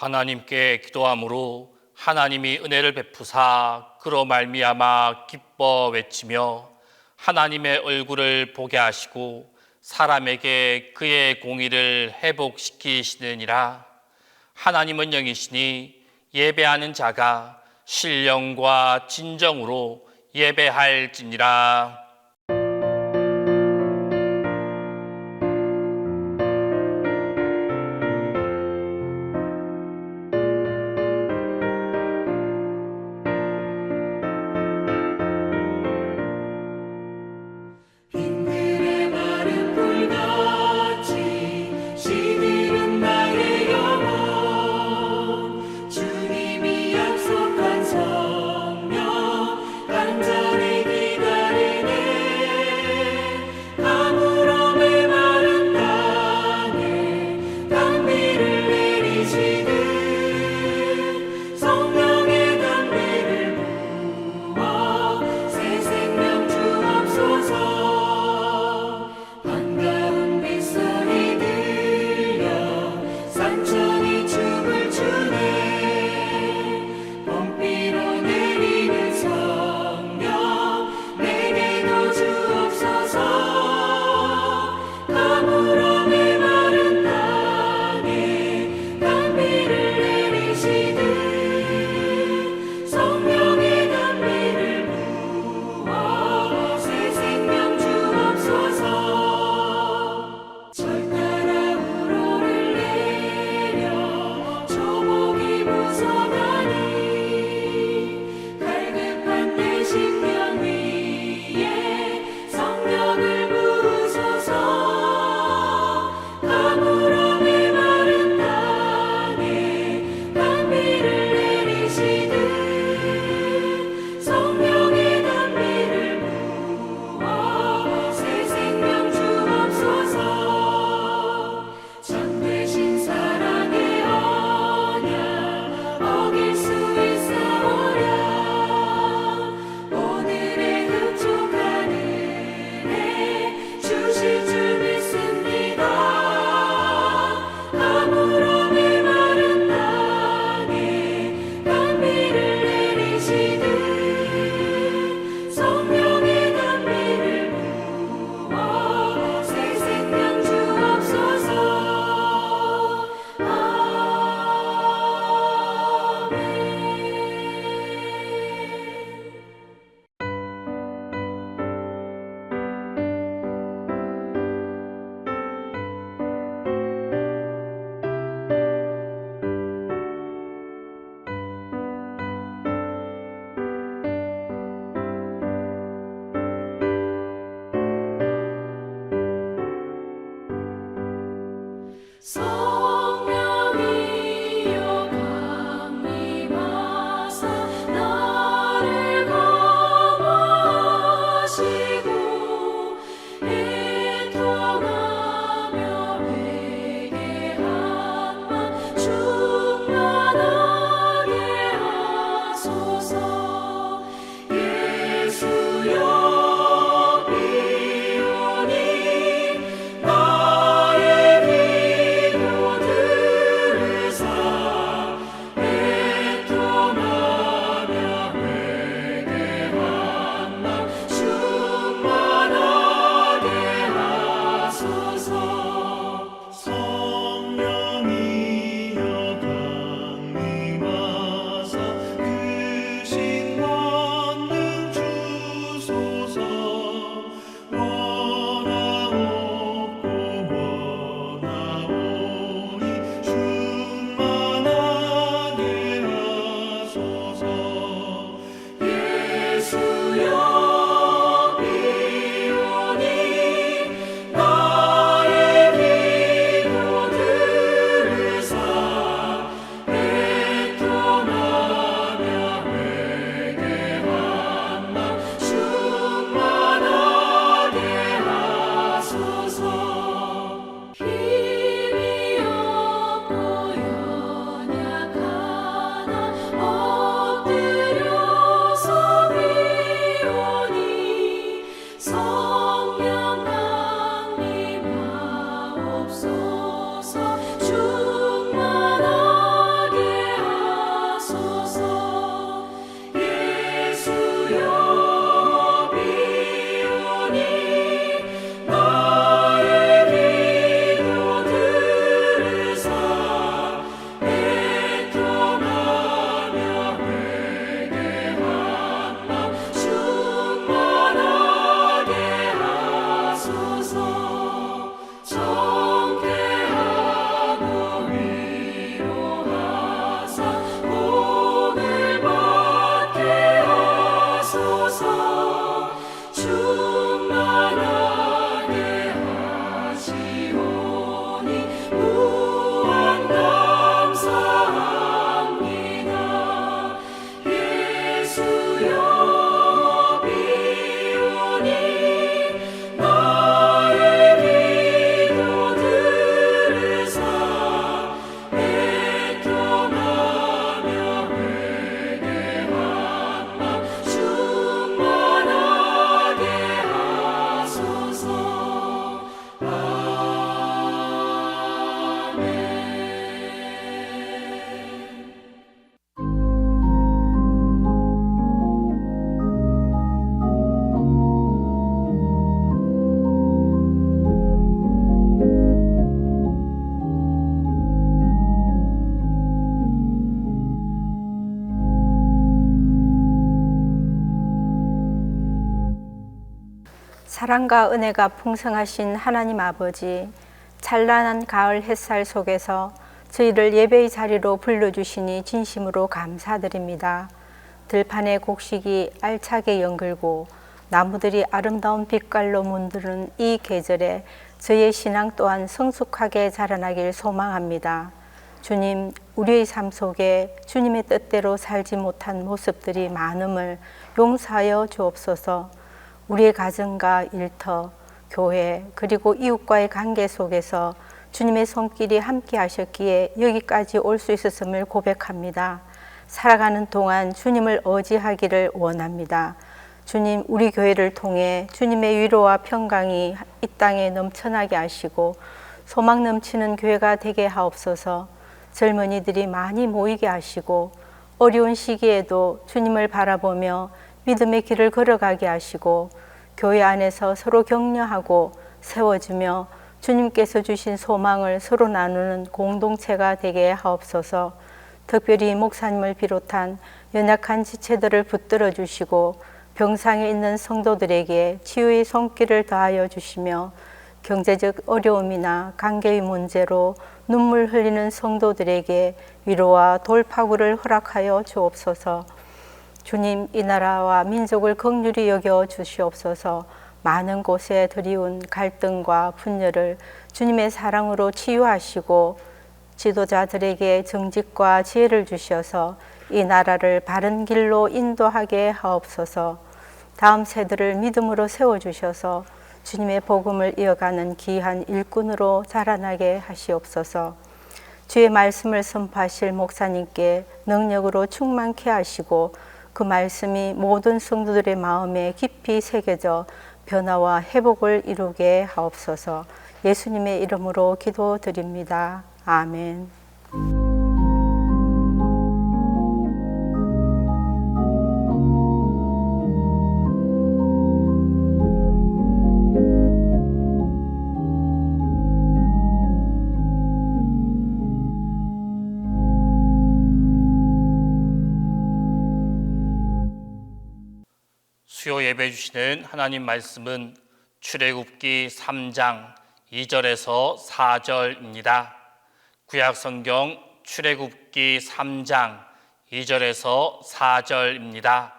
하나님께 기도함으로 하나님이 은혜를 베푸사 그로 말미암아 기뻐 외치며 하나님의 얼굴을 보게 하시고 사람에게 그의 공의를 회복시키시느니라. 하나님은 영이시니 예배하는 자가 신령과 진정으로 예배할지니라. 간절히 기다리는 사랑과 은혜가 풍성하신 하나님 아버지, 찬란한 가을 햇살 속에서 저희를 예배의 자리로 불러주시니 진심으로 감사드립니다. 들판의 곡식이 알차게 연글고 나무들이 아름다운 빛깔로 문드는 이 계절에 저희의 신앙 또한 성숙하게 자라나길 소망합니다. 주님, 우리의 삶 속에 주님의 뜻대로 살지 못한 모습들이 많음을 용서하여 주옵소서. 우리의 가정과 일터, 교회, 그리고 이웃과의 관계 속에서 주님의 손길이 함께 하셨기에 여기까지 올 수 있었음을 고백합니다. 살아가는 동안 주님을 의지하기를 원합니다. 주님, 우리 교회를 통해 주님의 위로와 평강이 이 땅에 넘쳐나게 하시고 소망 넘치는 교회가 되게 하옵소서. 젊은이들이 많이 모이게 하시고 어려운 시기에도 주님을 바라보며 믿음의 길을 걸어가게 하시고 교회 안에서 서로 격려하고 세워주며 주님께서 주신 소망을 서로 나누는 공동체가 되게 하옵소서. 특별히 목사님을 비롯한 연약한 지체들을 붙들어 주시고 병상에 있는 성도들에게 치유의 손길을 다하여 주시며 경제적 어려움이나 관계의 문제로 눈물 흘리는 성도들에게 위로와 돌파구를 허락하여 주옵소서. 주님, 이 나라와 민족을 긍휼히 여겨 주시옵소서. 많은 곳에 드리운 갈등과 분열을 주님의 사랑으로 치유하시고 지도자들에게 정직과 지혜를 주셔서 이 나라를 바른 길로 인도하게 하옵소서. 다음 세대를 믿음으로 세워주셔서 주님의 복음을 이어가는 귀한 일꾼으로 자라나게 하시옵소서. 주의 말씀을 선포하실 목사님께 능력으로 충만케 하시고 그 말씀이 모든 성도들의 마음에 깊이 새겨져 변화와 회복을 이루게 하옵소서. 예수님의 이름으로 기도드립니다. 아멘. 수요 예배 주시는 하나님 말씀은 출애굽기 3장 2절에서 4절입니다. 구약 성경 출애굽기 3장 2절에서 4절입니다.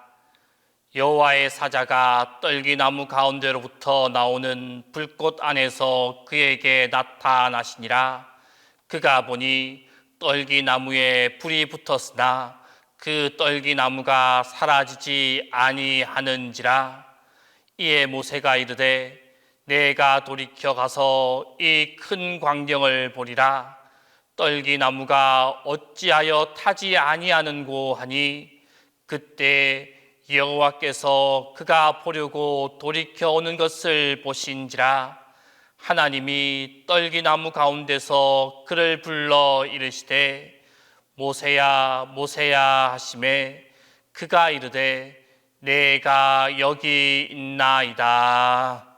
여호와의 사자가 떨기나무 가운데로부터 나오는 불꽃 안에서 그에게 나타나시니라. 그가 보니 떨기나무에 불이 붙었으나 그 떨기나무가 사라지지 아니하는지라. 이에 모세가 이르되 내가 돌이켜 가서 이 큰 광경을 보리라. 떨기나무가 어찌하여 타지 아니하는고 하니 그때 여호와께서 그가 보려고 돌이켜 오는 것을 보신지라. 하나님이 떨기나무 가운데서 그를 불러 이르시되 모세야 모세야 하시매 그가 이르되 내가 여기 있나이다.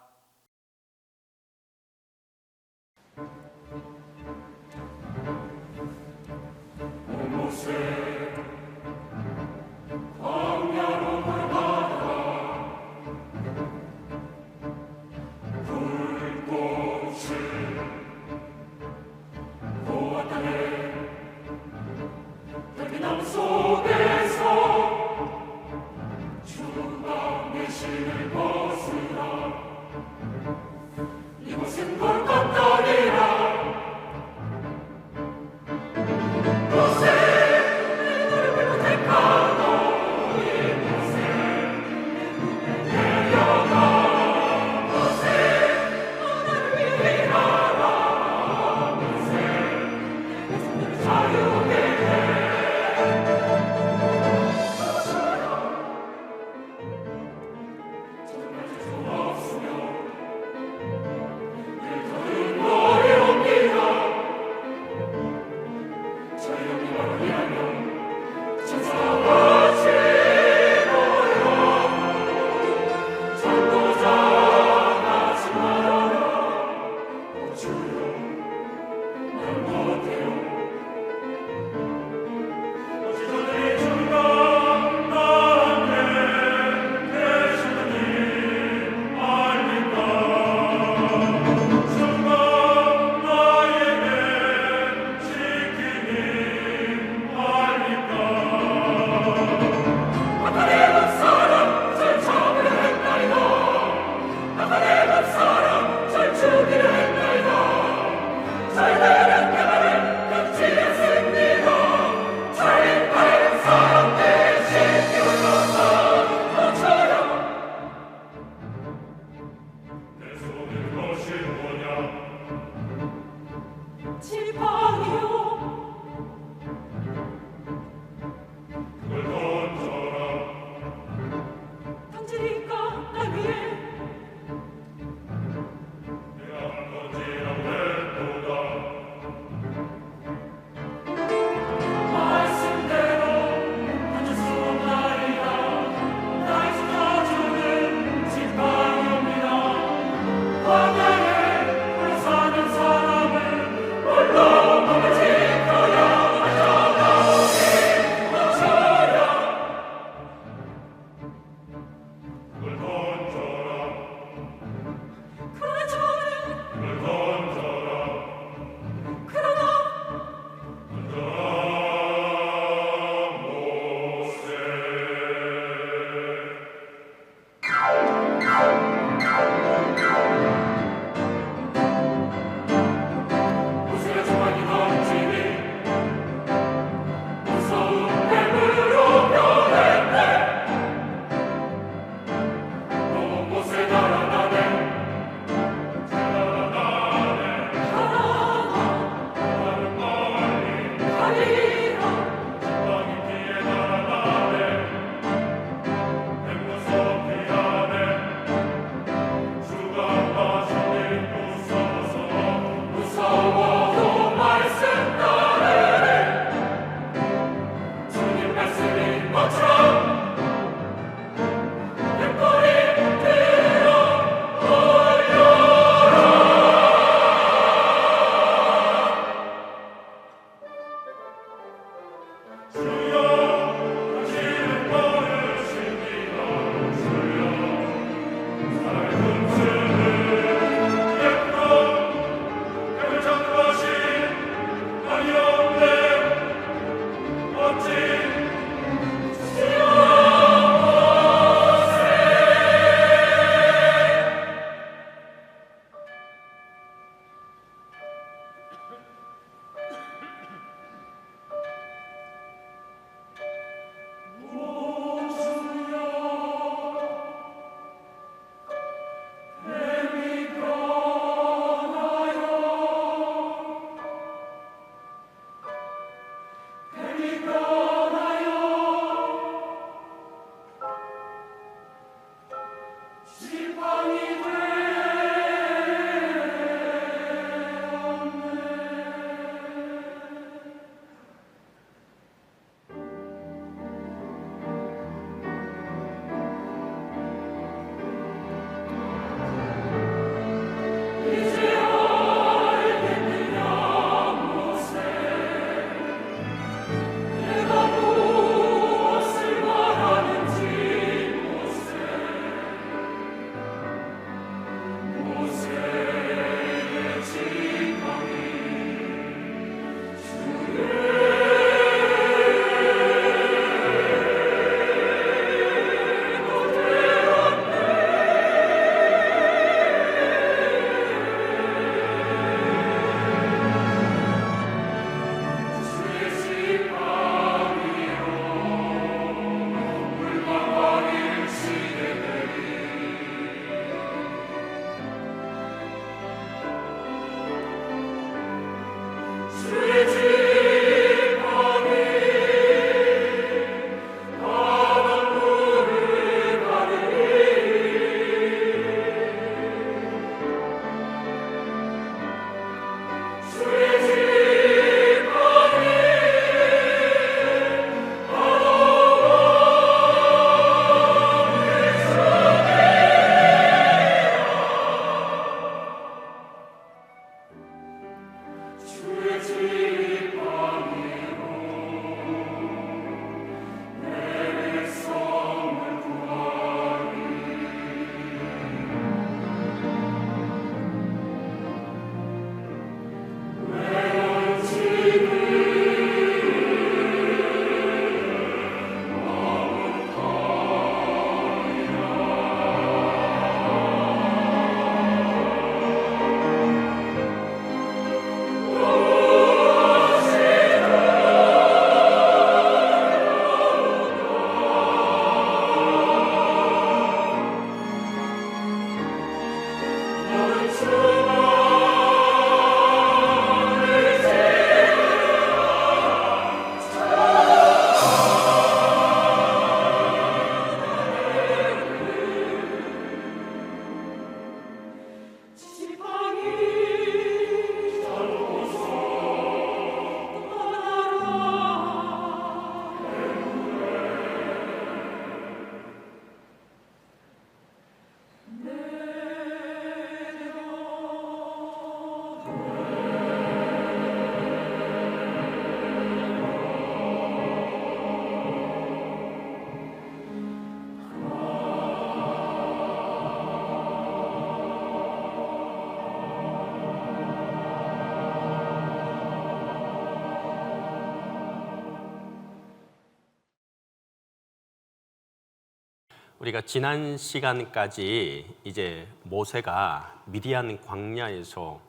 우리가 지난 시간까지 이제 모세가 미디안 광야에서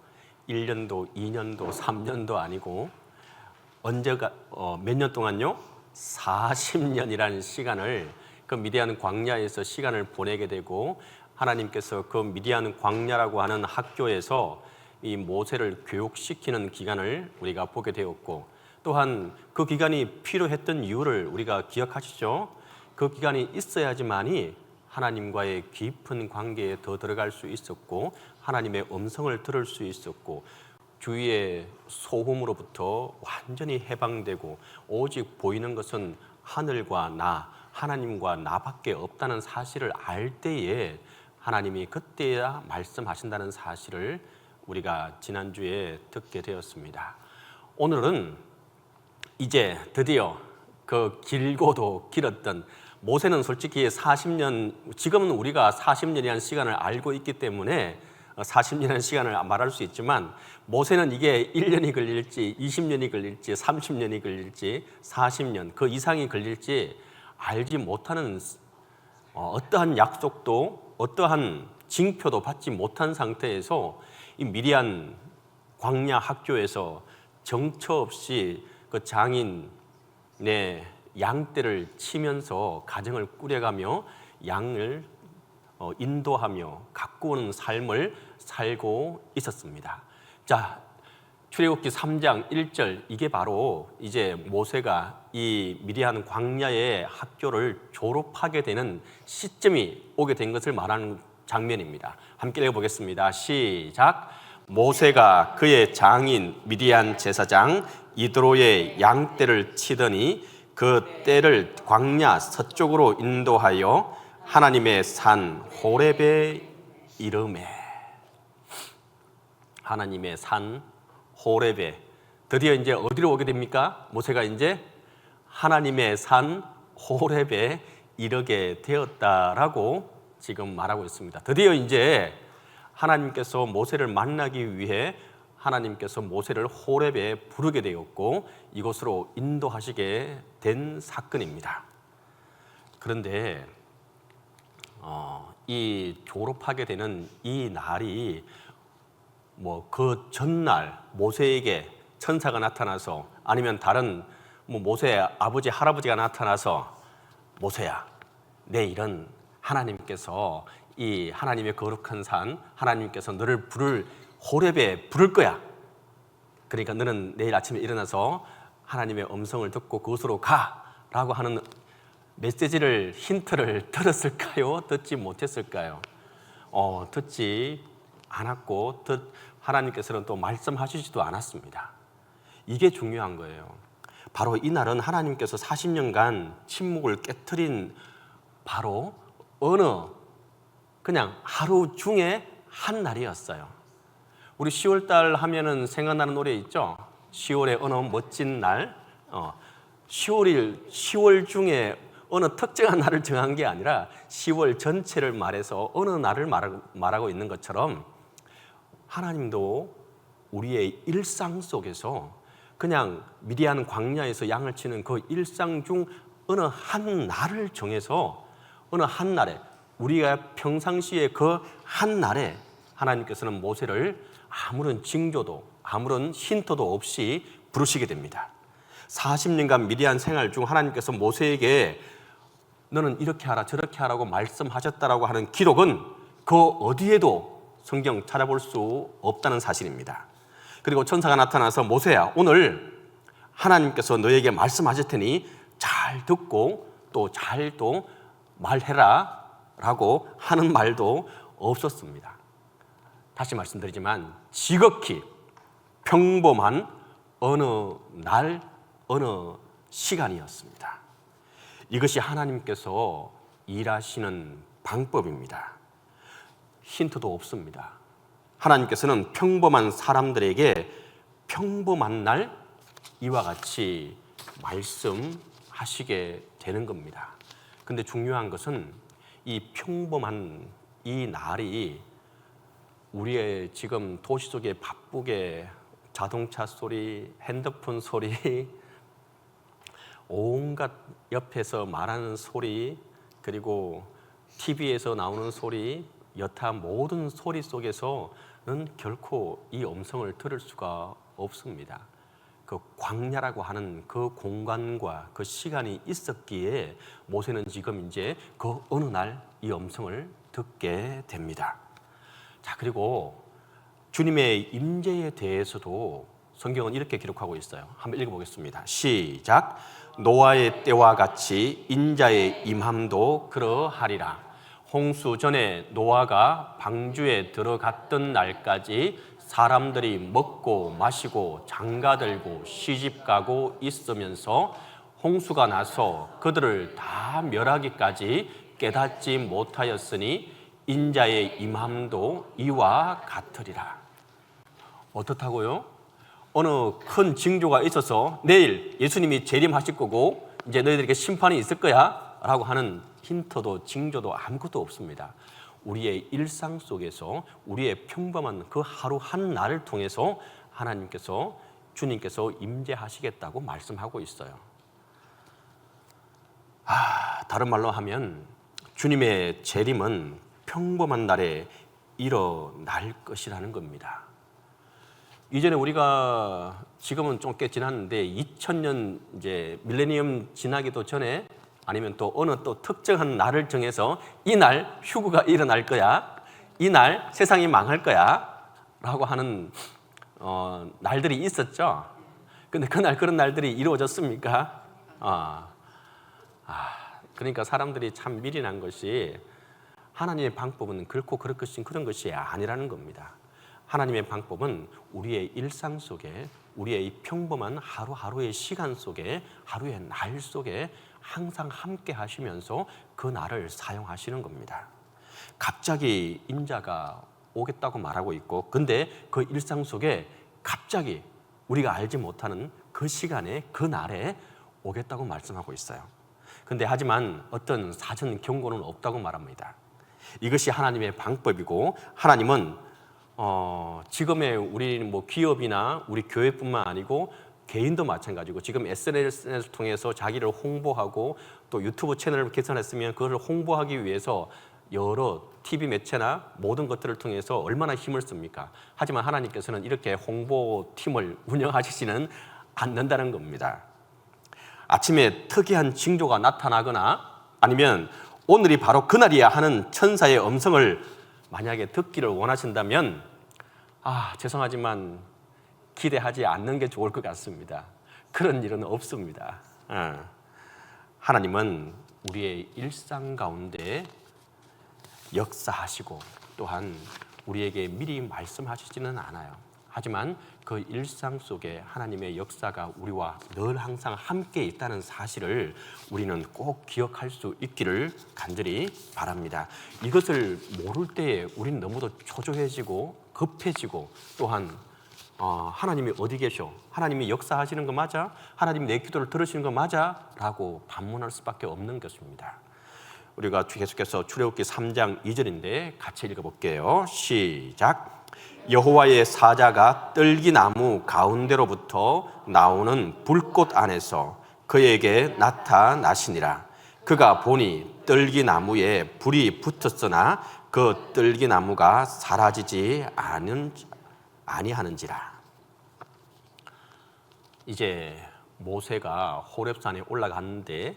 1년도, 2년도, 3년도 아니고 언제가 몇 년 동안요? 40년이라는 시간을 그 미디안 광야에서 시간을 보내게 되고, 하나님께서 그 미디안 광야라고 하는 학교에서 이 모세를 교육시키는 기간을 우리가 보게 되었고, 또한 그 기간이 필요했던 이유를 우리가 기억하시죠? 그 기간이 있어야지만이 하나님과의 깊은 관계에 더 들어갈 수 있었고, 하나님의 음성을 들을 수 있었고, 주위의 소음으로부터 완전히 해방되고 오직 보이는 것은 하늘과 나, 하나님과 나밖에 없다는 사실을 알 때에 하나님이 그때야 말씀하신다는 사실을 우리가 지난주에 듣게 되었습니다. 오늘은 이제 드디어 그 길고도 길었던, 모세는 솔직히 40년, 지금은 우리가 40년이라는 시간을 알고 있기 때문에 40년이라는 시간을 말할 수 있지만, 모세는 이게 1년이 걸릴지 20년이 걸릴지 30년이 걸릴지 40년 그 이상이 걸릴지 알지 못하는, 어떠한 약속도 어떠한 징표도 받지 못한 상태에서 이 미디안 광야 학교에서 정처 없이 그 장인의 양떼를 치면서 가정을 꾸려가며 양을 인도하며 가꾸는 삶을 살고 있었습니다. 자, 출애굽기 3장 1절, 이게 바로 이제 모세가 이 미디안 광야의 학교를 졸업하게 되는 시점이 오게 된 것을 말하는 장면입니다. 함께 읽어보겠습니다. 시작. 모세가 그의 장인 미디안 제사장 이드로의 양떼를 치더니 그 떼를 광야 서쪽으로 인도하여 하나님의 산 호렙에 이르매. 하나님의 산 호렙에 드디어 이제 어디로 오게 됩니까? 모세가 이제 하나님의 산 호렙에 이르게 되었다라고 지금 말하고 있습니다. 드디어 이제 하나님께서 모세를 만나기 위해 하나님께서 모세를 호렙에 부르게 되었고 이곳으로 인도하시게 된 사건입니다. 그런데 이 졸업하게 되는 이 날이 그 전날 모세에게 천사가 나타나서 아니면 다른 모세의 아버지 할아버지가 나타나서 모세야, 내일은 하나님께서 이 하나님의 거룩한 산 하나님께서 너를 부를 호렙에 부를 거야. 그러니까 너는 내일 아침에 일어나서 하나님의 음성을 듣고 그곳으로 가라고 하는 메시지를 힌트를 들었을까요? 듣지 못했을까요? 듣지 않았고 하나님께서는 또 말씀하시지도 않았습니다. 이게 중요한 거예요. 바로 이날은 하나님께서 40년간 침묵을 깨트린 바로 어느 그냥 하루 중에 한 날이었어요. 우리 10월달 하면은 생각나는 노래 있죠? 10월의 어느 멋진 날. 10월 중에 어느 특정한 날을 정한 게 아니라 10월 전체를 말해서 어느 날을 말하고 있는 것처럼 하나님도 우리의 일상 속에서 그냥 미디안 광야에서 양을 치는 그 일상 중 어느 한 날을 정해서 어느 한 날에 우리가 평상시에 그 한 날에 하나님께서는 모세를 아무런 징조도 아무런 힌트도 없이 부르시게 됩니다. 40년간 미디안 생활 중 하나님께서 모세에게 너는 이렇게 하라 저렇게 하라고 말씀하셨다라고 하는 기록은 그 어디에도 성경 찾아볼 수 없다는 사실입니다. 그리고 천사가 나타나서 모세야, 오늘 하나님께서 너에게 말씀하실 테니 잘 듣고 또 잘 말해라 라고 하는 말도 없었습니다. 다시 말씀드리지만 지극히 평범한 어느 날 어느 시간이었습니다. 이것이 하나님께서 일하시는 방법입니다. 힌트도 없습니다. 하나님께서는 평범한 사람들에게 평범한 날 이와 같이 말씀하시게 되는 겁니다. 근데 중요한 것은 이 평범한 이 날이 우리의 지금 도시 속에 바쁘게 자동차 소리, 핸드폰 소리, 온갖 옆에서 말하는 소리, 그리고 TV에서 나오는 소리, 여타 모든 소리 속에서는 결코 이 음성을 들을 수가 없습니다. 그 광야라고 하는 그 공간과 그 시간이 있었기에 모세는 지금 이제 그 어느 날 이 음성을 듣게 됩니다. 자, 그리고 주님의 임재에 대해서도 성경은 이렇게 기록하고 있어요. 한번 읽어보겠습니다. 시작. 노아의 때와 같이 인자의 임함도 그러하리라. 홍수 전에 노아가 방주에 들어갔던 날까지 사람들이 먹고 마시고 장가들고 시집가고 있으면서 홍수가 나서 그들을 다 멸하기까지 깨닫지 못하였으니 인자의 임함도 이와 같으리라. 어떻다고요? 어느 큰 징조가 있어서 내일 예수님이 재림하실 거고 이제 너희들에게 심판이 있을 거야 라고 하는 힌트도 징조도 아무것도 없습니다. 우리의 일상 속에서 우리의 평범한 그 하루 한 날을 통해서 하나님께서 주님께서 임재하시겠다고 말씀하고 있어요. 다른 말로 하면 주님의 재림은 평범한 날에 일어날 것이라는 겁니다. 이전에 우리가 지금은 좀 꽤 지났는데 2000년 이제 밀레니엄 지나기도 전에 아니면 또 어느 또 특정한 날을 정해서 이날 휴거가 일어날 거야, 이날 세상이 망할 거야 라고 하는 날들이 있었죠. 근데 그날 그런 날들이 이루어졌습니까? 그러니까 사람들이 참 미련한 것이 하나님의 방법은 결코 그런 것이 아니라는 겁니다. 하나님의 방법은 우리의 일상 속에, 우리의 이 평범한 하루하루의 시간 속에, 하루의 날 속에 항상 함께 하시면서 그 날을 사용하시는 겁니다. 갑자기 인자가 오겠다고 말하고 있고, 근데 그 일상 속에 갑자기 우리가 알지 못하는 그 시간에, 그 날에 오겠다고 말씀하고 있어요. 근데 하지만 어떤 사전 경고는 없다고 말합니다. 이것이 하나님의 방법이고, 하나님은 지금의 우리 기업이나 우리 교회뿐만 아니고 개인도 마찬가지고, 지금 SNS를 통해서 자기를 홍보하고 또 유튜브 채널을 개설했으면 그것을 홍보하기 위해서 여러 TV 매체나 모든 것들을 통해서 얼마나 힘을 씁니까? 하지만 하나님께서는 이렇게 홍보팀을 운영하시지는 않는다는 겁니다. 아침에 특이한 징조가 나타나거나 아니면 오늘이 바로 그날이야 하는 천사의 음성을 만약에 듣기를 원하신다면 죄송하지만 기대하지 않는 게 좋을 것 같습니다. 그런 일은 없습니다. 하나님은 우리의 일상 가운데 역사하시고 또한 우리에게 미리 말씀하시지는 않아요. 하지만 그 일상 속에 하나님의 역사가 우리와 늘 항상 함께 있다는 사실을 우리는 꼭 기억할 수 있기를 간절히 바랍니다. 이것을 모를 때에 우리는 너무도 초조해지고 급해지고, 또한 하나님이 어디 계셔? 하나님이 역사하시는 거 맞아? 하나님이 내 기도를 들으시는 거 맞아? 라고 반문할 수밖에 없는 것입니다. 우리가 계속해서 출애굽기 3장 2절인데 같이 읽어볼게요. 시작. 여호와의 사자가 떨기나무 가운데로부터 나오는 불꽃 안에서 그에게 나타나시니라. 그가 보니 떨기나무에 불이 붙었으나 그 떨기나무가 사라지지 아니하는지라. 이제 모세가 호렙산에 올라갔는데,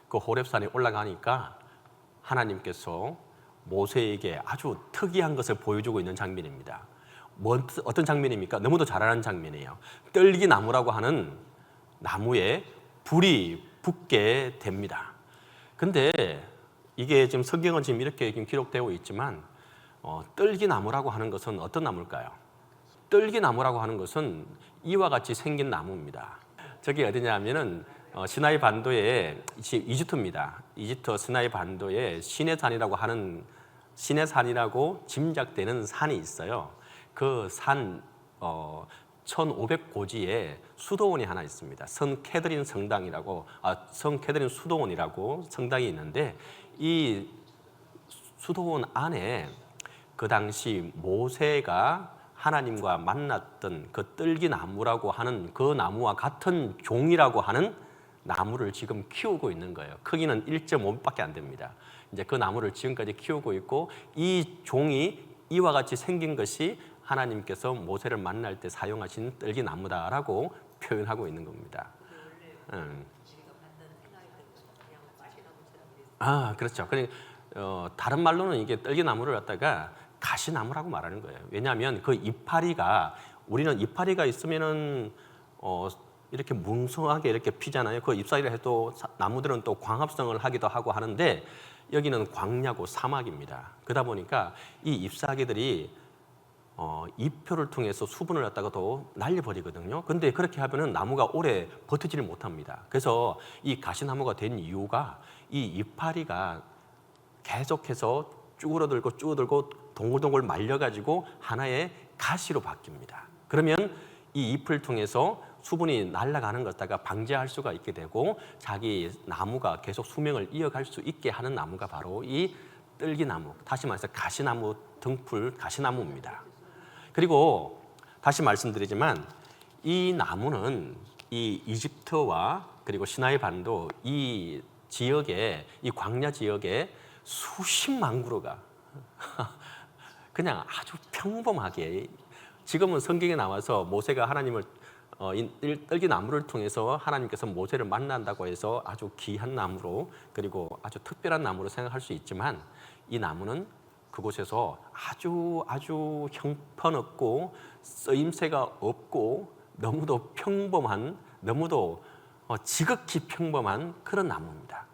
그 호렙산에 올라가니까 하나님께서 모세에게 아주 특이한 것을 보여주고 있는 장면입니다. 어떤 장면입니까? 너무도 잘 아는 장면이에요. 떨기나무라고 하는 나무에 불이 붙게 됩니다. 근데 이게 지금 성경은 지금 이렇게 기록되어 있지만 떨기나무라고 하는 것은 어떤 나무일까요? 떨기나무라고 하는 것은 이와 같이 생긴 나무입니다. 저기 어디냐면은 시나이 반도의 이집트입니다. 이집트 시나이 반도에 시내산이라고 하는, 시내산이라고 짐작되는 산이 있어요. 그 산 1500고지에 수도원이 하나 있습니다. 성 캐드린 수도원이라고 성당이 있는데, 이 수도원 안에 그 당시 모세가 하나님과 만났던 그 떨기나무라고 하는 그 나무와 같은 종이라고 하는 나무를 지금 키우고 있는 거예요. 크기는 1.5밖에 안 됩니다. 이제 그 나무를 지금까지 키우고 있고, 이 종이 이와 같이 생긴 것이 하나님께서 모세를 만날 때 사용하신 떨기나무다라고 표현하고 있는 겁니다. 그렇죠. 다른 말로는 이게 떨기나무를 갖다가 가시나무라고 말하는 거예요. 왜냐하면 그 이파리가, 우리는 이파리가 있으면은 이렇게 뭉성하게 이렇게 피잖아요. 그 잎사귀를 해도 나무들은 또 광합성을 하기도 하고 하는데, 여기는 광야고 사막입니다. 그러다 보니까 이 잎사귀들이 잎표를 통해서 수분을 갖다가 더 날려버리거든요. 근데 그렇게 하면은 나무가 오래 버티지를 못합니다. 그래서 이 가시나무가 된 이유가, 이 이파리가 계속해서 쭈그러들고 동글동글 말려가지고 하나의 가시로 바뀝니다. 그러면 이 잎을 통해서 수분이 날아가는 것 갖다가 방지할 수가 있게 되고, 자기 나무가 계속 수명을 이어갈 수 있게 하는 나무가 바로 이 떨기나무, 다시 말해서 가시나무 등풀 가시나무입니다. 그리고 다시 말씀드리지만 이 나무는 이 이집트와 그리고 시나이 반도 이 지역에, 이 광야 지역에 수십만 그루가 그냥 아주 평범하게, 지금은 성경에 나와서 모세가 하나님을 떨기나무를 통해서 하나님께서 모세를 만난다고 해서 아주 귀한 나무로, 그리고 아주 특별한 나무로 생각할 수 있지만, 이 나무는 그곳에서 아주 형편없고 쓰임새가 없고 너무도 평범한, 너무도 지극히 평범한 그런 나무입니다.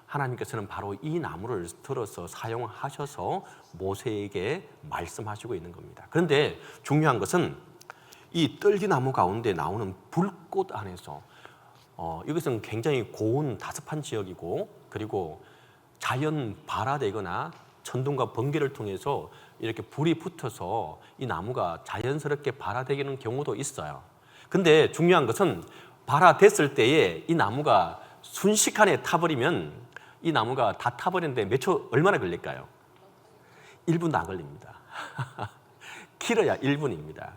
하나님께서는 바로 이 나무를 들어서 사용하셔서 모세에게 말씀하시고 있는 겁니다. 그런데 중요한 것은 이 떨기나무 가운데 나오는 불꽃 안에서 이것은 굉장히 고온 다습한 지역이고, 그리고 자연 발화되거나 천둥과 번개를 통해서 이렇게 불이 붙어서 이 나무가 자연스럽게 발화되는 경우도 있어요. 근데 중요한 것은 발화됐을 때에 이 나무가 순식간에 타버리면 이 나무가 다 타버리는데 몇 초 얼마나 걸릴까요? 1분도 안 걸립니다. 길어야 1분입니다.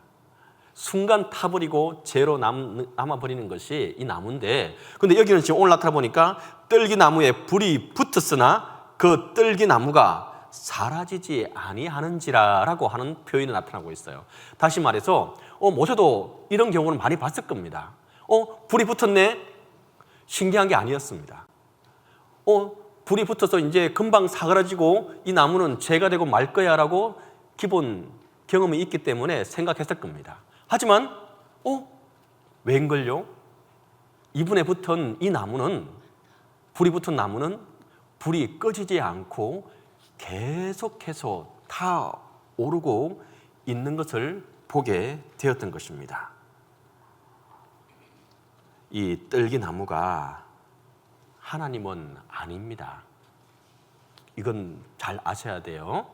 순간 타버리고 재로 남아버리는 것이 이 나무인데, 근데 여기는 지금 오늘 나타나 보니까 떨기나무에 불이 붙었으나 그 떨기나무가 사라지지 아니하는지라라고 하는 표현이 나타나고 있어요. 다시 말해서 모세도 이런 경우는 많이 봤을 겁니다. 불이 붙었네? 신기한 게 아니었습니다. 불이 붙어서 이제 금방 사그라지고 이 나무는 죄가 되고 말 거야 라고 기본 경험이 있기 때문에 생각했을 겁니다. 하지만 웬걸요? 이분에 붙은 이 나무는, 불이 붙은 나무는 불이 꺼지지 않고 계속해서 타 오르고 있는 것을 보게 되었던 것입니다. 이 떨기나무가 하나님은 아닙니다. 이건 잘 아셔야 돼요.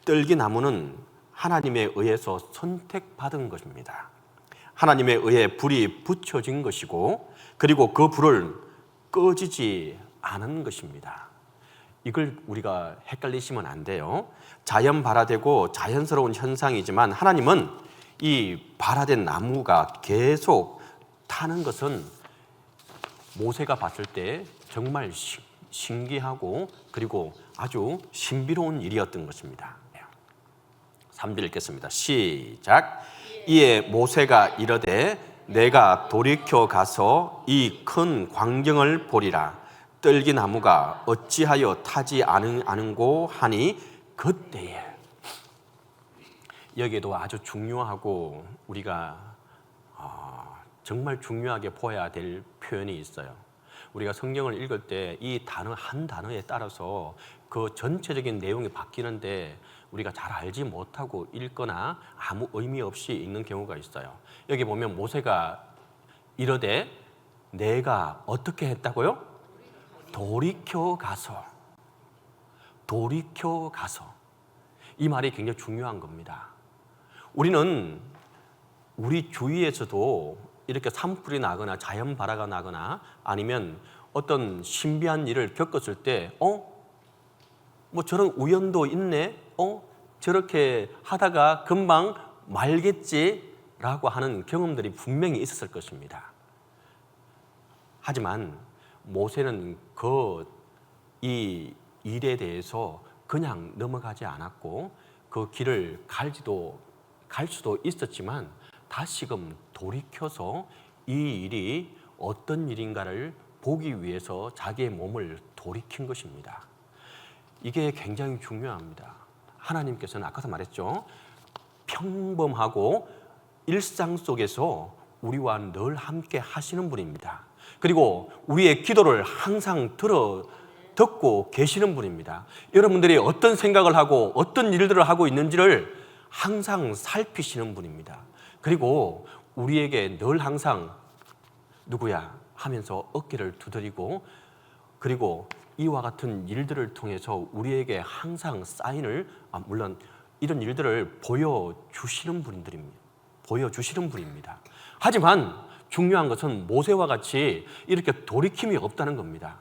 떨기나무는 하나님에 의해서 선택받은 것입니다. 하나님에 의해 불이 붙여진 것이고, 그리고 그 불을 꺼지지 않은 것입니다. 이걸 우리가 헷갈리시면 안 돼요. 자연 발화되고 자연스러운 현상이지만 하나님은 이 발화된 나무가 계속 타는 것은 모세가 봤을 때 정말 신기하고 그리고 아주 신비로운 일이었던 것입니다. 3절 읽겠습니다. 시작. 이에 모세가 이르되 내가 돌이켜 가서 이 큰 광경을 보리라. 떨기나무가 어찌하여 타지 않은고 하니 그때에. 여기에도 아주 중요하고 우리가 정말 중요하게 보아야 될 표현이 있어요. 우리가 성경을 읽을 때 이 단어 한 단어에 따라서 그 전체적인 내용이 바뀌는데 우리가 잘 알지 못하고 읽거나 아무 의미 없이 읽는 경우가 있어요. 여기 보면 모세가 이르되 내가 어떻게 했다고요? 돌이켜 가서. 이 말이 굉장히 중요한 겁니다. 우리는 우리 주위에서도 이렇게 산불이 나거나 자연 발화가 나거나 아니면 어떤 신비한 일을 겪었을 때 뭐 저런 우연도 있네? 저렇게 하다가 금방 말겠지라고 하는 경험들이 분명히 있었을 것입니다. 하지만 모세는 이 일에 대해서 그냥 넘어가지 않았고 그 길을 갈 수도 있었지만 다시금 돌이켜서 이 일이 어떤 일인가를 보기 위해서 자기의 몸을 돌이킨 것입니다. 이게 굉장히 중요합니다. 하나님께서는 아까도 말했죠. 평범하고 일상 속에서 우리와 늘 함께 하시는 분입니다. 그리고 우리의 기도를 항상 듣고 계시는 분입니다. 여러분들이 어떤 생각을 하고 어떤 일들을 하고 있는지를 항상 살피시는 분입니다. 그리고 우리에게 늘 항상 누구야 하면서 어깨를 두드리고, 그리고 이와 같은 일들을 통해서 우리에게 항상 사인을, 물론 이런 일들을 보여주시는 분입니다. 하지만 중요한 것은 모세와 같이 이렇게 돌이킴이 없다는 겁니다.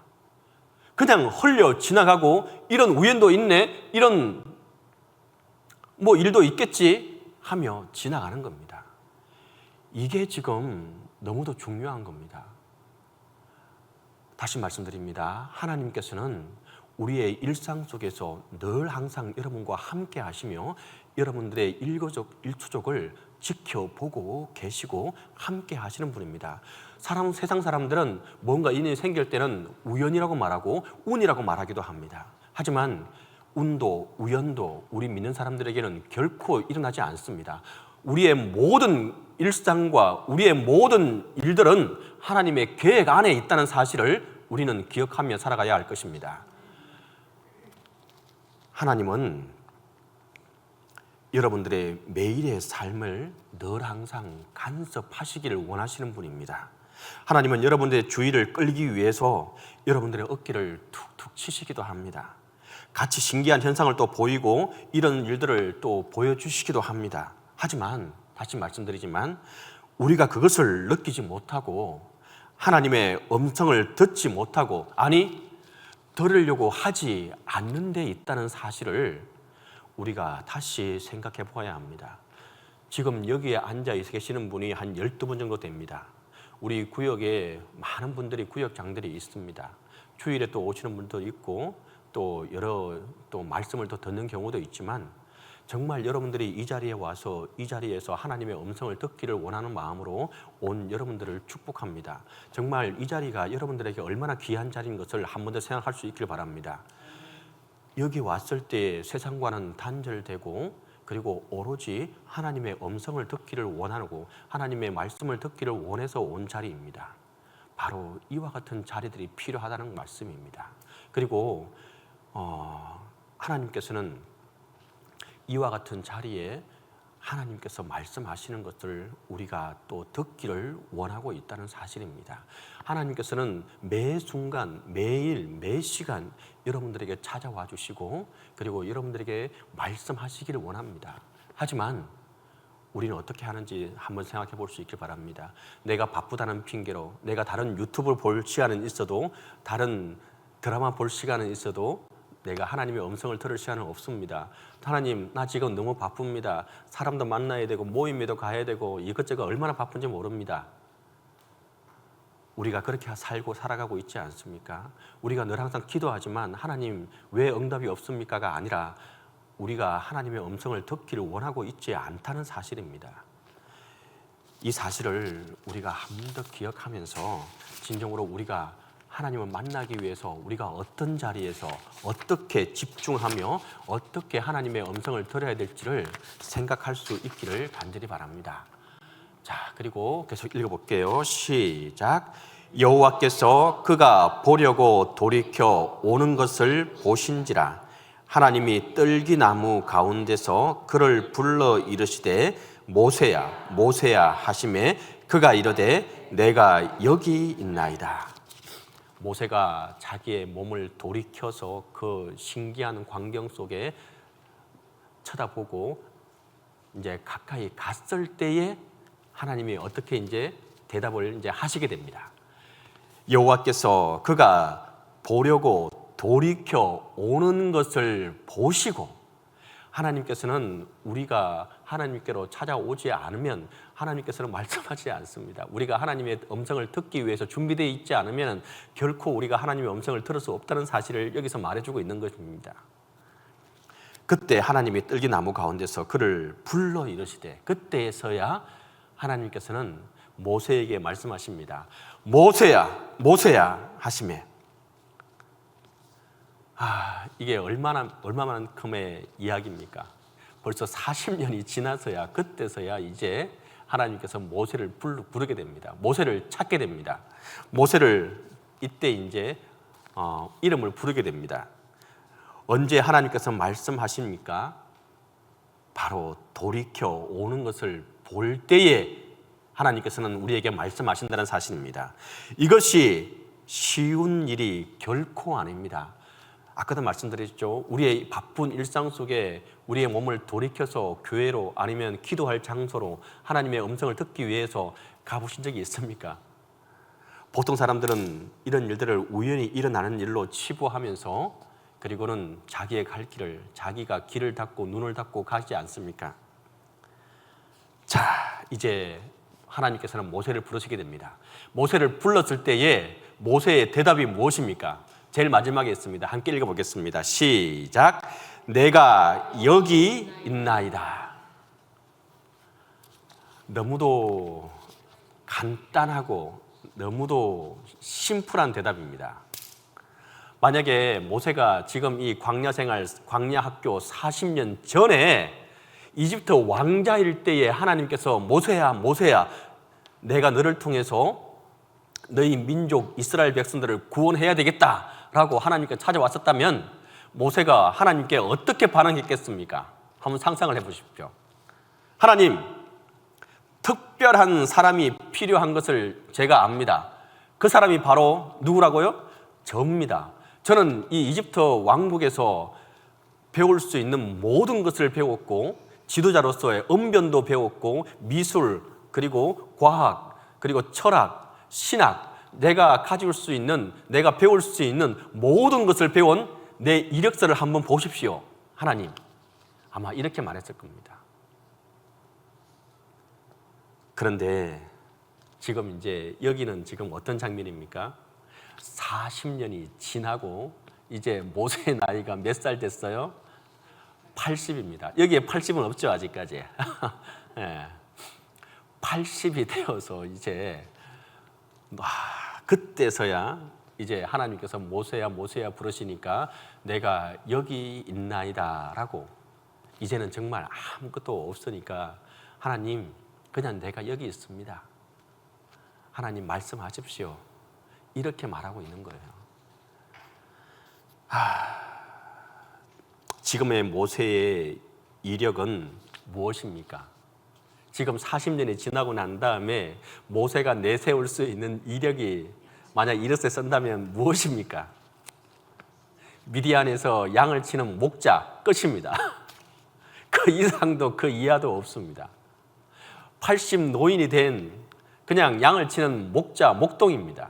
그냥 흘려 지나가고 이런 우연도 있네, 이런 뭐 일도 있겠지 하며 지나가는 겁니다. 이게 지금 너무도 중요한 겁니다. 다시 말씀드립니다. 하나님께서는 우리의 일상 속에서 늘 항상 여러분과 함께 하시며 여러분들의 일초적을 지켜보고 계시고 함께 하시는 분입니다. 세상 사람들은 뭔가 인연이 생길 때는 우연이라고 말하고 운이라고 말하기도 합니다. 하지만 운도 우연도 우리 믿는 사람들에게는 결코 일어나지 않습니다. 우리의 모든 일상과 우리의 모든 일들은 하나님의 계획 안에 있다는 사실을 우리는 기억하며 살아가야 할 것입니다. 하나님은 여러분들의 매일의 삶을 늘 항상 간섭하시기를 원하시는 분입니다. 하나님은 여러분들의 주의를 끌기 위해서 여러분들의 어깨를 툭툭 치시기도 합니다. 같이 신기한 현상을 또 보이고 이런 일들을 또 보여주시기도 합니다. 하지만 다시 말씀드리지만 우리가 그것을 느끼지 못하고 하나님의 음성을 듣지 못하고 들으려고 하지 않는 데 있다는 사실을 우리가 다시 생각해 보아야 합니다. 지금 여기에 앉아 계시는 분이 한 12분 정도 됩니다. 우리 구역에 많은 분들이 구역장들이 있습니다. 주일에 또 오시는 분도 있고 또 여러 말씀을 또 듣는 경우도 있지만 정말 여러분들이 이 자리에 와서 이 자리에서 하나님의 음성을 듣기를 원하는 마음으로 온 여러분들을 축복합니다. 정말 이 자리가 여러분들에게 얼마나 귀한 자리인 것을 한 번 더 생각할 수 있길 바랍니다. 여기 왔을 때 세상과는 단절되고 그리고 오로지 하나님의 음성을 듣기를 원하고 하나님의 말씀을 듣기를 원해서 온 자리입니다. 바로 이와 같은 자리들이 필요하다는 말씀입니다. 그리고 하나님께서는 이와 같은 자리에 하나님께서 말씀하시는 것을 우리가 또 듣기를 원하고 있다는 사실입니다. 하나님께서는 매 순간, 매일, 매 시간 여러분들에게 찾아와 주시고 그리고 여러분들에게 말씀하시기를 원합니다. 하지만 우리는 어떻게 하는지 한번 생각해 볼 수 있길 바랍니다. 내가 바쁘다는 핑계로 내가 다른 유튜브를 볼 시간은 있어도 다른 드라마 볼 시간은 있어도 내가 하나님의 음성을 들을 시간은 없습니다. 하나님, 나 지금 너무 바쁩니다. 사람도 만나야 되고 모임에도 가야 되고 이것저것 얼마나 바쁜지 모릅니다. 우리가 그렇게 살고 살아가고 있지 않습니까? 우리가 늘 항상 기도하지만 하나님 왜 응답이 없습니까가 아니라 우리가 하나님의 음성을 듣기를 원하고 있지 않다는 사실입니다. 이 사실을 우리가 한 번 더 기억하면서 진정으로 우리가 하나님을 만나기 위해서 우리가 어떤 자리에서 어떻게 집중하며 어떻게 하나님의 음성을 들어야 될지를 생각할 수 있기를 간절히 바랍니다. 자, 그리고 계속 읽어볼게요. 시작. 여호와께서 그가 보려고 돌이켜 오는 것을 보신지라. 하나님이 떨기나무 가운데서 그를 불러 이르시되 모세야 모세야 하시매 그가 이르되 내가 여기 있나이다. 모세가 자기의 몸을 돌이켜서 그 신기한 광경 속에 쳐다보고 이제 가까이 갔을 때에 하나님이 어떻게 이제 대답을 이제 하시게 됩니다. 여호와께서 그가 보려고 돌이켜 오는 것을 보시고, 하나님께서는 우리가 하나님께로 찾아오지 않으면 하나님께서는 말씀하지 않습니다. 우리가 하나님의 음성을 듣기 위해서 준비되어 있지 않으면 결코 우리가 하나님의 음성을 들을 수 없다는 사실을 여기서 말해주고 있는 것입니다. 그때 하나님이 떨기나무 가운데서 그를 불러 이르시되, 그때에서야 하나님께서는 모세에게 말씀하십니다. 모세야 모세야 하시매, 이게 얼마만큼의 이야기입니까? 벌써 40년이 지나서야, 그때서야 이제 하나님께서 모세를 부르게 됩니다. 모세를 찾게 됩니다. 모세를 이때 이제 이름을 부르게 됩니다. 언제 하나님께서 말씀하십니까? 바로 돌이켜 오는 것을 볼 때에 하나님께서는 우리에게 말씀하신다는 사실입니다. 이것이 쉬운 일이 결코 아닙니다. 아까도 말씀드렸죠. 우리의 바쁜 일상 속에 우리의 몸을 돌이켜서 교회로 아니면 기도할 장소로 하나님의 음성을 듣기 위해서 가보신 적이 있습니까? 보통 사람들은 이런 일들을 우연히 일어나는 일로 치부하면서 그리고는 자기의 갈 길을, 자기가 길을 닫고 눈을 닫고 가지 않습니까? 자, 이제 하나님께서는 모세를 부르시게 됩니다. 모세를 불렀을 때에 모세의 대답이 무엇입니까? 제일 마지막에 있습니다. 함께 읽어보겠습니다. 시작. 내가 여기 있나이다. 너무도 간단하고 너무도 심플한 대답입니다. 만약에 모세가 지금 이 광야 생활, 광야 학교 40년 전에 이집트 왕자일 때에 하나님께서 모세야 모세야 내가 너를 통해서 너희 민족 이스라엘 백성들을 구원해야 되겠다라고 하나님께 찾아왔었다면 모세가 하나님께 어떻게 반응했겠습니까? 한번 상상을 해보십시오. 하나님, 특별한 사람이 필요한 것을 제가 압니다. 그 사람이 바로 누구라고요? 저입니다. 저는 이 이집트 왕국에서 배울 수 있는 모든 것을 배웠고 지도자로서의 언변도 배웠고 미술 그리고 과학 그리고 철학, 신학 내가 가질 수 있는 내가 배울 수 있는 모든 것을 배운 내 이력서를 한번 보십시오. 하나님 아마 이렇게 말했을 겁니다. 그런데 지금 이제 여기는 지금 어떤 장면입니까? 40년이 지나고 이제 모세의 나이가 몇 살 됐어요? 80입니다. 여기에 80은 없죠 아직까지. 네. 80이 되어서 이제 그때서야 이제 하나님께서 모세야 모세야 부르시니까 내가 여기 있나이다 라고 이제는 정말 아무것도 없으니까 하나님 그냥 내가 여기 있습니다. 하나님 말씀하십시오. 이렇게 말하고 있는 거예요. 지금의 모세의 이력은 무엇입니까? 지금 40년이 지나고 난 다음에 모세가 내세울 수 있는 이력이 만약 이렇게 쓴다면 무엇입니까? 미디안에서 양을 치는 목자 끝입니다. 그 이상도 그 이하도 없습니다. 80 노인이 된 그냥 양을 치는 목자, 목동입니다.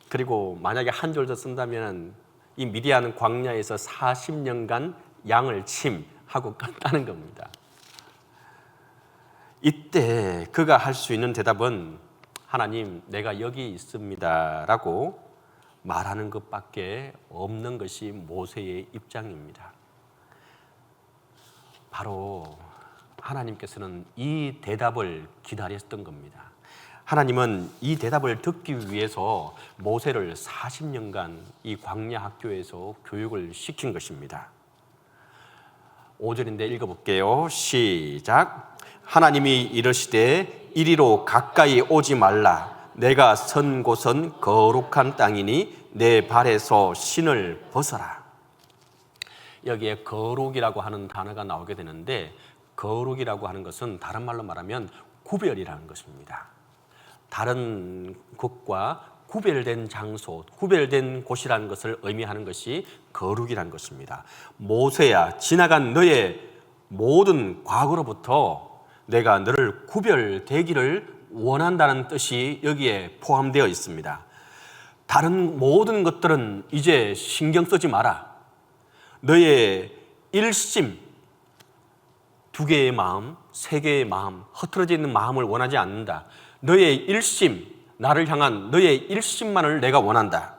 그리고 만약에 한 줄 더 쓴다면 이 미디안 광야에서 40년간 양을 침하고 끝나는 겁니다. 이때 그가 할 수 있는 대답은 하나님 내가 여기 있습니다 라고 말하는 것밖에 없는 것이 모세의 입장입니다. 바로 하나님께서는 이 대답을 기다렸던 겁니다. 하나님은 이 대답을 듣기 위해서 모세를 40년간 이 광야 학교에서 교육을 시킨 것입니다. 5절인데 읽어볼게요. 시작. 하나님이 이르시되 이리로 가까이 오지 말라. 내가 선 곳은 거룩한 땅이니 내 발에서 신을 벗어라. 여기에 거룩이라고 하는 단어가 나오게 되는데 거룩이라고 하는 것은 다른 말로 말하면 구별이라는 것입니다. 다른 곳과 구별된 장소, 구별된 곳이라는 것을 의미하는 것이 거룩이라는 것입니다. 모세야, 지나간 너의 모든 과거로부터 내가 너를 구별되기를 원한다는 뜻이 여기에 포함되어 있습니다. 다른 모든 것들은 이제 신경 쓰지 마라. 너의 일심, 2개의 마음, 3개의 마음, 흐트러져 있는 마음을 원하지 않는다. 너의 일심, 나를 향한 너의 일심만을 내가 원한다.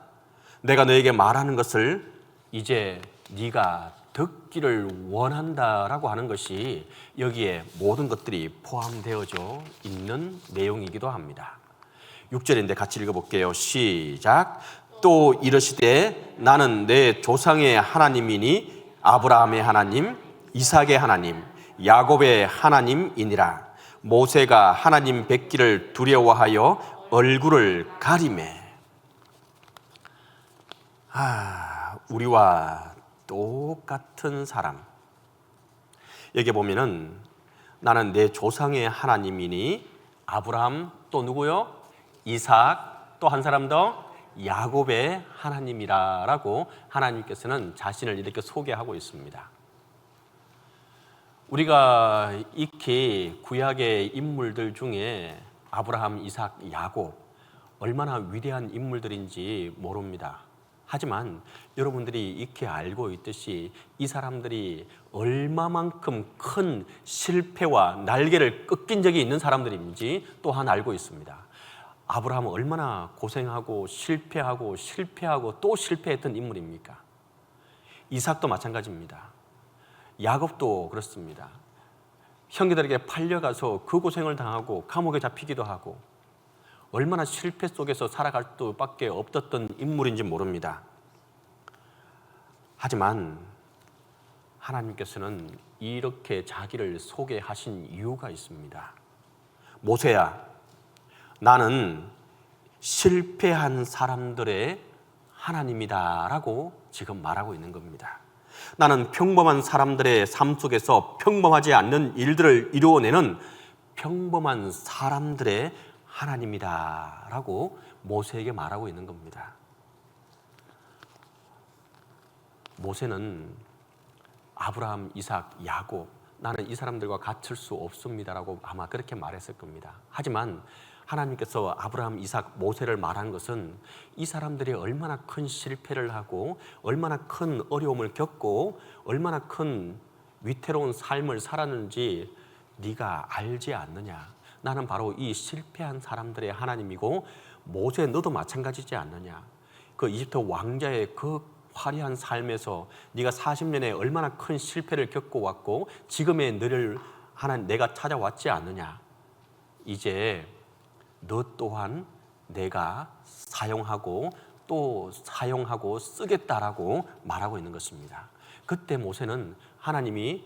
내가 너에게 말하는 것을 이제 네가 듣기를 원한다라고 하는 것이 여기에 모든 것들이 포함되어져 있는 내용이기도 합니다. 6절인데 같이 읽어볼게요. 시작. 또 이르시되 나는 내 조상의 하나님이니 아브라함의 하나님, 이삭의 하나님, 야곱의 하나님이니라. 모세가 하나님 뵙기를 두려워하여 얼굴을 가리매. 우리와 똑같은 사람. 여기 보면은 나는 내 조상의 하나님이니 아브라함 또 누구요? 이삭 또 한 사람 더 야곱의 하나님이라라고 하나님께서는 자신을 이렇게 소개하고 있습니다. 우리가 익히 구약의 인물들 중에 아브라함, 이삭, 야곱 얼마나 위대한 인물들인지 모릅니다. 하지만 여러분들이 익히 알고 있듯이 이 사람들이 얼마만큼 큰 실패와 날개를 꺾인 적이 있는 사람들인지 또한 알고 있습니다. 아브라함은 얼마나 고생하고 실패하고 또 실패했던 인물입니까? 이삭도 마찬가지입니다. 야곱도 그렇습니다. 형제들에게 팔려가서 그 고생을 당하고 감옥에 잡히기도 하고 얼마나 실패 속에서 살아갈 수밖에 없었던 인물인지 모릅니다. 하지만 하나님께서는 이렇게 자기를 소개하신 이유가 있습니다. 모세야, 나는 실패한 사람들의 하나님이다 라고 지금 말하고 있는 겁니다. 나는 평범한 사람들의 삶 속에서 평범하지 않는 일들을 이루어내는 평범한 사람들의 하나님이다 라고 모세에게 말하고 있는 겁니다. 모세는 아브라함, 이삭, 야곱, 나는 이 사람들과 같을 수 없습니다라고 아마 그렇게 말했을 겁니다. 하지만 하나님께서 아브라함, 이삭, 모세를 말한 것은 이 사람들이 얼마나 큰 실패를 하고 얼마나 큰 어려움을 겪고 얼마나 큰 위태로운 삶을 살았는지 네가 알지 않느냐. 나는 바로 이 실패한 사람들의 하나님이고 모세 너도 마찬가지지 않느냐. 그 이집트 왕자의 그 화려한 삶에서 네가 40년에 얼마나 큰 실패를 겪고 왔고 지금의 너를 하나님 내가 찾아왔지 않느냐. 이제 너 또한 내가 사용하고 또 사용하고 쓰겠다라고 말하고 있는 것입니다. 그때 모세는 하나님이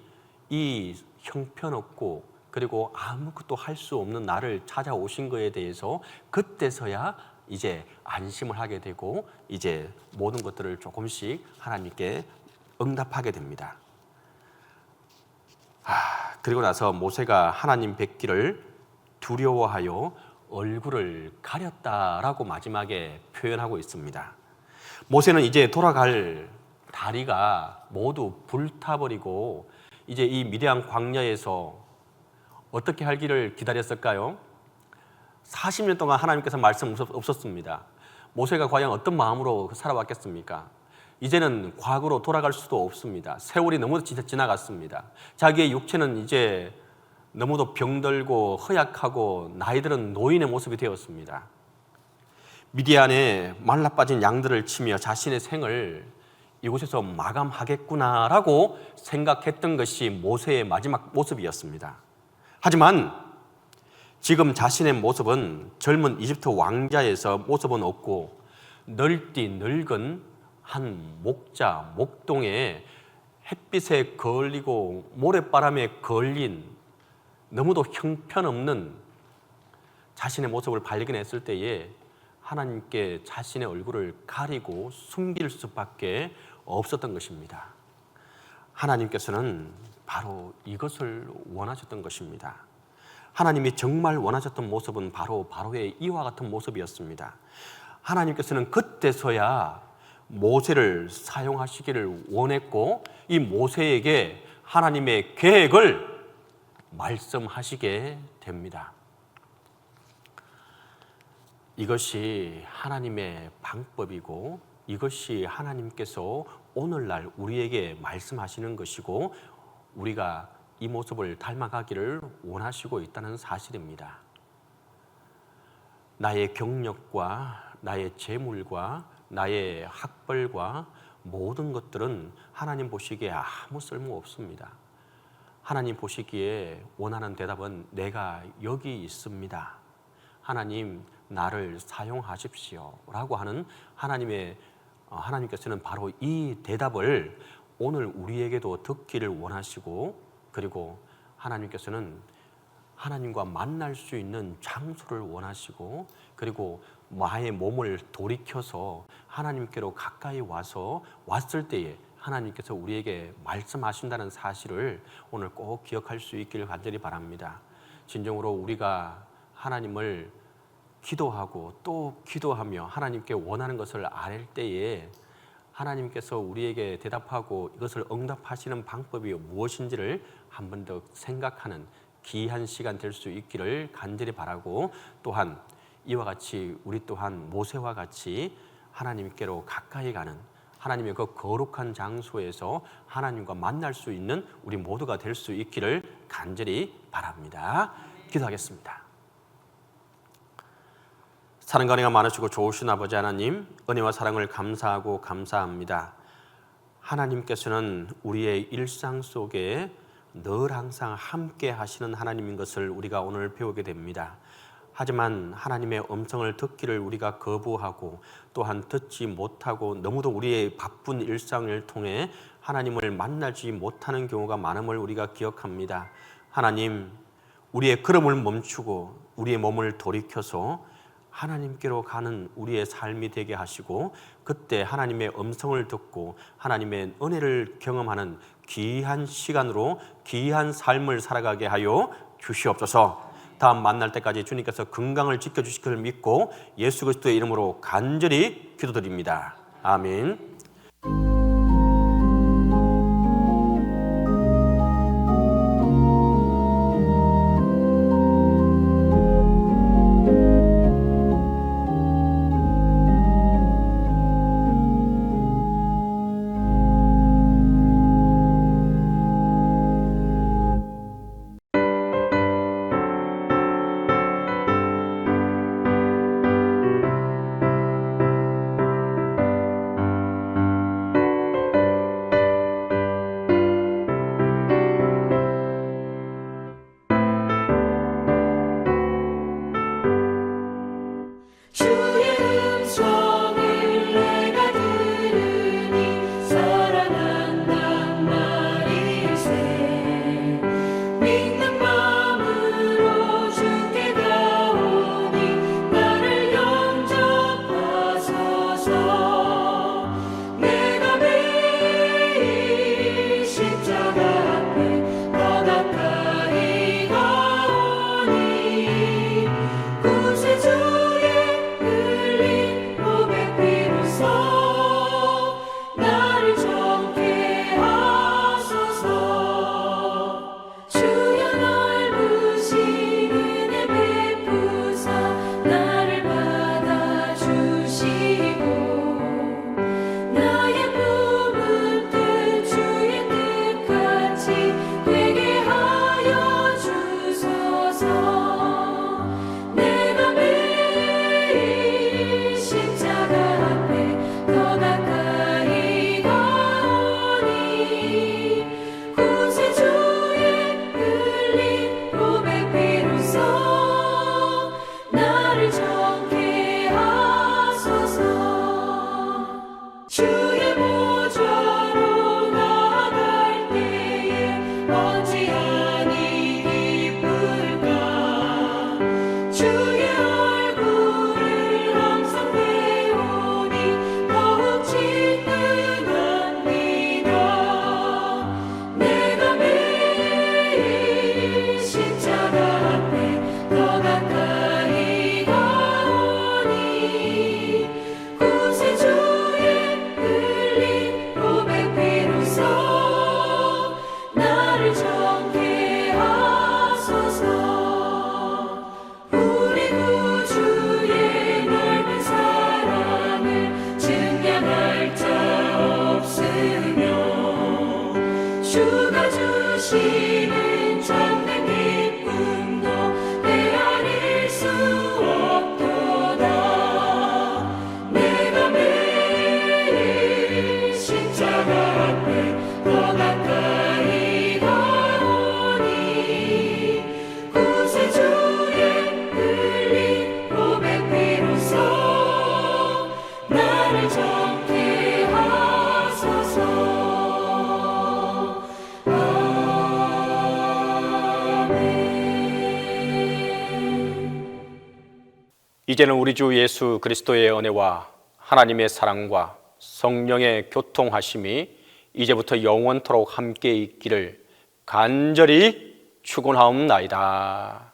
이 형편없고 그리고 아무것도 할 수 없는 나를 찾아오신 것에 대해서 그때서야 이제 안심을 하게 되고 이제 모든 것들을 조금씩 하나님께 응답하게 됩니다. 그리고 나서 모세가 하나님 뵙기를 두려워하여 얼굴을 가렸다라고 마지막에 표현하고 있습니다. 모세는 이제 돌아갈 다리가 모두 불타버리고 이제 이 미디안 광야에서 어떻게 할 길을 기다렸을까요? 40년 동안 하나님께서 말씀 없었습니다. 모세가 과연 어떤 마음으로 살아왔겠습니까? 이제는 과거로 돌아갈 수도 없습니다. 세월이 너무 지나갔습니다. 자기의 육체는 이제 너무도 병들고 허약하고 나이 들은 노인의 모습이 되었습니다. 미디안에 말라빠진 양들을 치며 자신의 생을 이곳에서 마감하겠구나라고 생각했던 것이 모세의 마지막 모습이었습니다. 하지만 지금 자신의 모습은 젊은 이집트 왕자에서 모습은 없고 늙디 늙은 한 목자, 목동에 햇빛에 걸리고 모래바람에 걸린 너무도 형편없는 자신의 모습을 발견했을 때에 하나님께 자신의 얼굴을 가리고 숨길 수밖에 없었던 것입니다. 하나님께서는 바로 이것을 원하셨던 것입니다. 하나님이 정말 원하셨던 모습은 바로 바로의 이와 같은 모습이었습니다. 하나님께서는 그때서야 모세를 사용하시기를 원했고 이 모세에게 하나님의 계획을 말씀하시게 됩니다. 이것이 하나님의 방법이고 이것이 하나님께서 오늘날 우리에게 말씀하시는 것이고 우리가 이 모습을 닮아가기를 원하시고 있다는 사실입니다. 나의 경력과 나의 재물과 나의 학벌과 모든 것들은 하나님 보시기에 아무 쓸모 없습니다. 하나님 보시기에 원하는 대답은 내가 여기 있습니다. 하나님 나를 사용하십시오 라고 하는 하나님께서는 바로 이 대답을 오늘 우리에게도 듣기를 원하시고 그리고 하나님께서는 하나님과 만날 수 있는 장소를 원하시고 그리고 나의 몸을 돌이켜서 하나님께로 가까이 왔을 때에 하나님께서 우리에게 말씀하신다는 사실을 오늘 꼭 기억할 수 있기를 간절히 바랍니다. 진정으로 우리가 하나님을 기도하고 또 기도하며 하나님께 원하는 것을 아뢰 때에 하나님께서 우리에게 대답하고 이것을 응답하시는 방법이 무엇인지를 한 번 더 생각하는 귀한 시간 될 수 있기를 간절히 바라고 또한 이와 같이 우리 또한 모세와 같이 하나님께로 가까이 가는 하나님의 그 거룩한 장소에서 하나님과 만날 수 있는 우리 모두가 될 수 있기를 간절히 바랍니다. 기도하겠습니다. 사랑과 은혜가 많으시고 좋으신 아버지 하나님, 은혜와 사랑을 감사하고 감사합니다. 하나님께서는 우리의 일상 속에 늘 항상 함께 하시는 하나님인 것을 우리가 오늘 배우게 됩니다. 하지만 하나님의 음성을 듣기를 우리가 거부하고 또한 듣지 못하고 너무도 우리의 바쁜 일상을 통해 하나님을 만나지 못하는 경우가 많음을 우리가 기억합니다. 하나님, 우리의 걸음을 멈추고 우리의 몸을 돌이켜서 하나님께로 가는 우리의 삶이 되게 하시고, 그때 하나님의 음성을 듣고 하나님의 은혜를 경험하는 귀한 시간으로 귀한 삶을 살아가게 하여 주시옵소서. 다음 만날 때까지 주님께서 건강을 지켜주실 걸 믿고 예수 그리스도의 이름으로 간절히 기도드립니다. 아멘. 주시는 참된 기쁨도 헤아릴 수 없도다. 내가 매일 십자가 앞에 더 가까이 가오니 구세주의 흘린 고백 비로소 나를 정케 하소서. 이제는 우리 주 예수 그리스도의 은혜와 하나님의 사랑과 성령의 교통하심이 이제부터 영원토록 함께 있기를 간절히 축원하옵나이다.